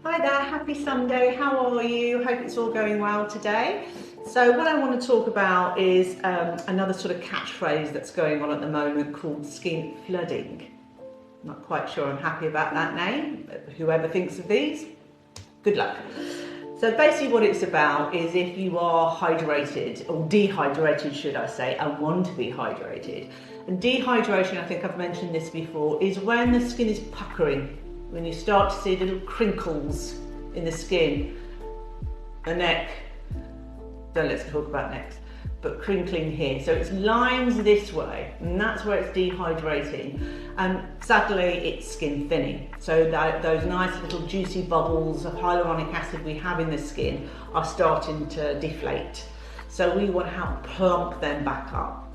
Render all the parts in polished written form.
Hi there, happy Sunday, how are you? Hope it's all going well today. So what I want to talk about is another sort of catchphrase that's going on at the moment called skin flooding. I'm not quite sure I'm happy about that name, but whoever thinks of these, good luck. So basically what it's about is if you are hydrated, or dehydrated should I say, and want to be hydrated. And dehydration, I think I've mentioned this before, is when the skin is puckering, when you start to see little crinkles in the skin, the neck, don't let's talk about necks, but crinkling here. So it's lines this way, and that's where it's dehydrating. And sadly, it's skin thinning. So those nice little juicy bubbles of hyaluronic acid we have in the skin are starting to deflate. So we want to help plump them back up.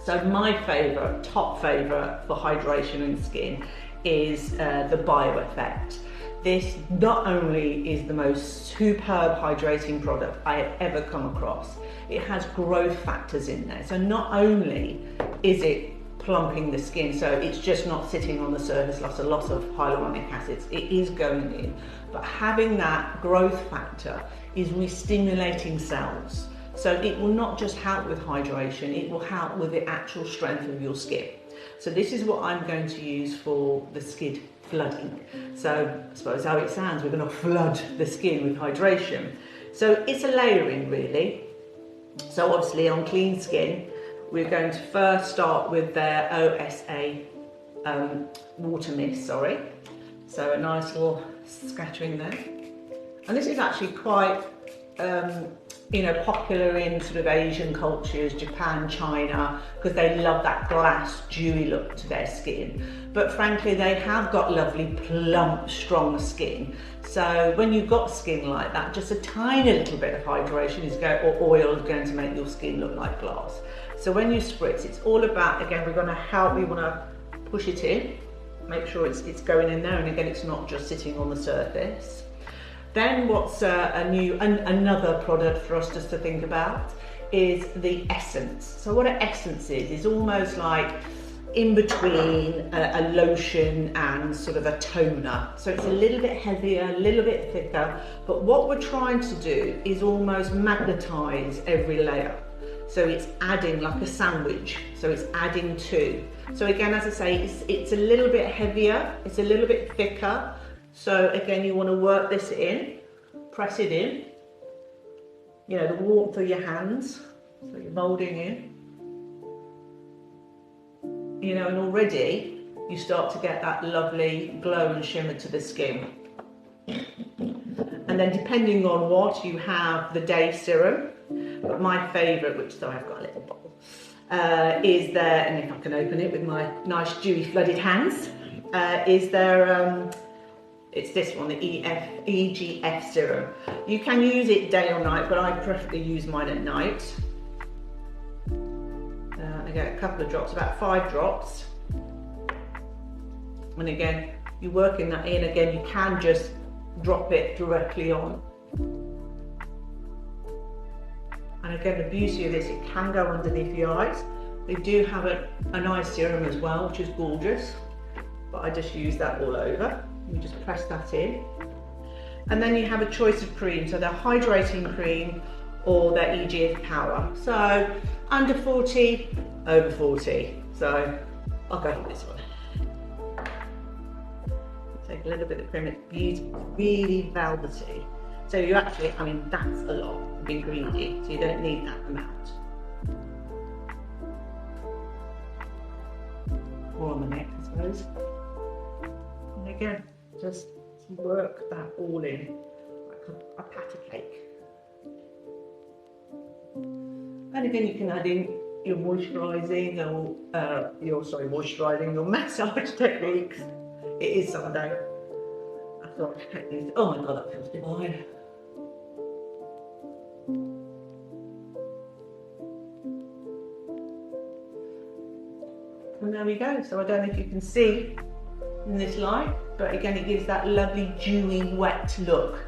So my favourite, top favourite for hydration in skin is the Bio Effect. This not only is the most superb hydrating product I have ever come across, it has growth factors in there. So not only is it plumping the skin, so it's just not sitting on the surface like a lot of hyaluronic acids, it is going in, but having that growth factor is re-stimulating cells. So it will not just help with hydration, it will help with the actual strength of your skin. So this is what I'm going to use for the skin flooding. So I suppose how it sounds, we're going to flood the skin with hydration. So it's a layering really. So obviously on clean skin, we're going to first start with their OSA water mist, sorry. So a nice little scattering there. And this is actually quite popular in sort of Asian cultures, Japan, China, because they love that glass, dewy look to their skin. But frankly, they have got lovely, plump, strong skin. So when you've got skin like that, just a tiny little bit of hydration or oil is going to make your skin look like glass. So when you spritz, it's all about, again, we want to push it in, make sure it's going in there, and again, it's not just sitting on the surface. Then what's another product for us just to think about is the essence. So what an essence is almost like in between a lotion and sort of a toner. So it's a little bit heavier, a little bit thicker, but what we're trying to do is almost magnetize every layer. So it's adding like a sandwich, so it's adding to. So again, as I say, it's a little bit heavier, it's a little bit thicker. So again, you want to work this in, press it in, the warmth of your hands, so you're moulding in, and already you start to get that lovely glow and shimmer to the skin. And then depending on what, you have the day serum, but my favourite, which though I've got a little bottle, is there, and if I can open it with my nice dewy flooded hands, is there, it's this one, the EGF serum. You can use it day or night, but I preferably use mine at night. I get a couple of drops, about 5 drops. And again, you're working that in. Again, you can just drop it directly on. And again, the beauty of this, it can go underneath the eyes. They do have an eye serum as well, which is gorgeous, but I just use that all over. You just press that in. And then you have a choice of cream, so their hydrating cream or their EGF power. So under 40, over 40. So I'll go for this one. Take a little bit of cream, it's beautiful, really velvety. So you actually, that's a lot of ingredient, so you don't need that amount. Or on the neck, I suppose. And again, just work that all in like a pat of cake. And again, you can add in your moisturising your massage techniques. It is Sunday. I thought I'd take these. Oh my God, that feels divine. And there we go. So I don't know if you can see in this light, but again, it gives that lovely dewy, wet look.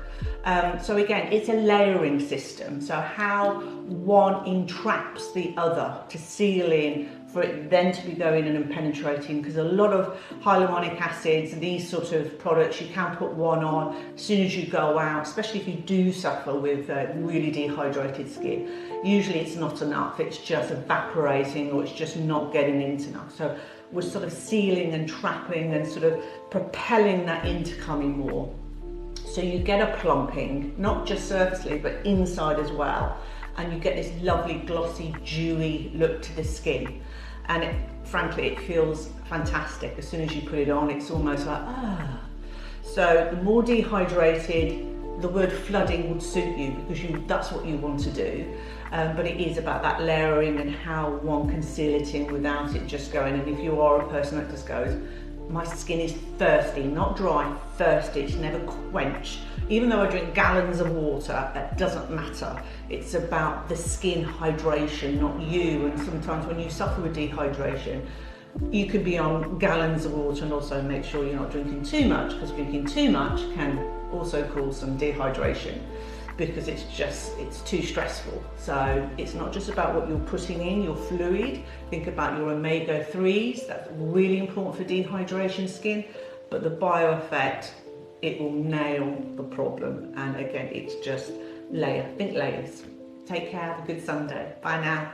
So again, it's a layering system. So how one entraps the other to seal in, for it then to be going in and penetrating, because a lot of hyaluronic acids, these sort of products, you can put one on as soon as you go out, especially if you do suffer with really dehydrated skin. Usually it's not enough, it's just evaporating or it's just not getting into enough. So we're sort of sealing and trapping and sort of propelling that into coming more. So you get a plumping, not just surfacely, but inside as well. And you get this lovely, glossy, dewy look to the skin. And frankly, it feels fantastic. As soon as you put it on, it's almost like, ah. So the more dehydrated, the word flooding would suit you, because that's what you want to do. But it is about that layering and how one can seal it in without it just going. And if you are a person that just goes, my skin is thirsty, not dry, thirsty, it's never quenched. Even though I drink gallons of water, that doesn't matter. It's about the skin hydration, not you. And sometimes when you suffer with dehydration, you could be on gallons of water, and also make sure you're not drinking too much, because drinking too much can also cause some dehydration, because it's too stressful. So it's not just about what you're putting in, your fluid. Think about your omega-3s, that's really important for dehydration skin, but the bio effect, it will nail the problem. And again, it's just think layers. Take care, have a good Sunday. Bye now.